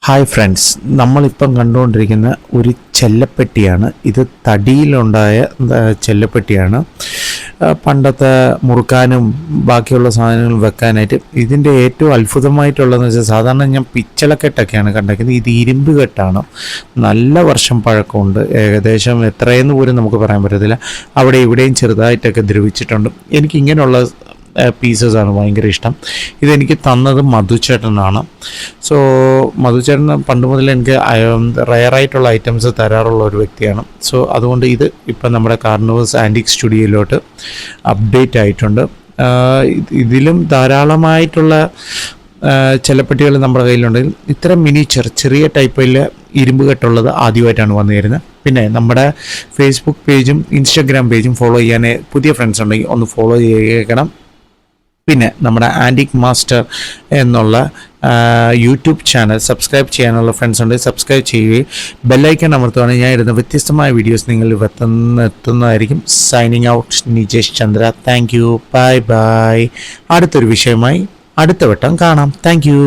Hi friends, നമ്മളിപ്പം കണ്ടുകൊണ്ടിരിക്കുന്ന ഒരു ചെല്ലപ്പെട്ടിയാണ്. ഇത് തടിയിലുണ്ടായ ചെല്ലപ്പെട്ടിയാണ്. പണ്ടത്തെ മുറുക്കാനും ബാക്കിയുള്ള സാധനങ്ങൾ വെക്കാനായിട്ട്. ഇതിൻ്റെ ഏറ്റവും അത്ഭുതമായിട്ടുള്ളതെന്ന് വെച്ചാൽ, സാധാരണ ഞാൻ പിച്ചളക്കെട്ടൊക്കെയാണ് കണ്ടേക്കുന്നത്. ഇത് ഇരുമ്പ് കെട്ടാണ്. നല്ല വർഷം പഴക്കമുണ്ട്. ഏകദേശം എത്രയെന്ന് പോലും നമുക്ക് പറയാൻ പറ്റത്തില്ല. അവിടെ ഇവിടെയും ചെറുതായിട്ടൊക്കെ ദ്രവിച്ചിട്ടുണ്ട്. എനിക്കിങ്ങനെയുള്ള പീസസാണ് ഭയങ്കര ഇഷ്ടം. ഇതെനിക്ക് തന്നത് മധുചേട്ടനാണ്. സോ മധുചേട്ടൻ പണ്ട് മുതൽ എനിക്ക് റയറായിട്ടുള്ള ഐറ്റംസ് തരാറുള്ള ഒരു വ്യക്തിയാണ്. സോ അതുകൊണ്ട് ഇത് ഇപ്പം നമ്മുടെ കാർണിവേഴ്സ് ആൻറ്റിക് സ്റ്റുഡിയോയിലോട്ട് അപ്ഡേറ്റ് ആയിട്ടുണ്ട്. ഇതിലും ധാരാളമായിട്ടുള്ള ചെല്ലപ്പെട്ടികൾ നമ്മുടെ കയ്യിലുണ്ടെങ്കിൽ ഇത്ര മിനിച്ചർ ചെറിയ ടൈപ്പിൽ ഇരുമ്പ് കെട്ടുള്ളത് ആദ്യമായിട്ടാണ് വന്നു തരുന്നത്. പിന്നെ നമ്മുടെ ഫേസ്ബുക്ക് പേജും ഇൻസ്റ്റാഗ്രാം പേജും ഫോളോ ചെയ്യാൻ പുതിയ ഫ്രണ്ട്സ് ഉണ്ടെങ്കിൽ ഒന്ന് ഫോളോ ചെയ്യണം. പിന്നെ നമ്മുടെ ആൻറ്റിക് മാസ്റ്റർ എന്നുള്ള യൂട്യൂബ് ചാനൽ സബ്സ്ക്രൈബ് ചെയ്യാനുള്ള ഫ്രണ്ട്സ് ഉണ്ട്. സബ്സ്ക്രൈബ് ചെയ്യുകയും ബെല്ലൈക്കൺ അമർത്തുകയാണെങ്കിൽ ഞാൻ ഇടുന്ന വ്യത്യസ്തമായ വീഡിയോസ് നിങ്ങളിൽ എത്തുന്നതായിരിക്കും. Signing out, Nijesh Chandra. Thank you, bye bye. അടുത്തൊരു വിഷയമായി അടുത്ത വട്ടം കാണാം. Thank U.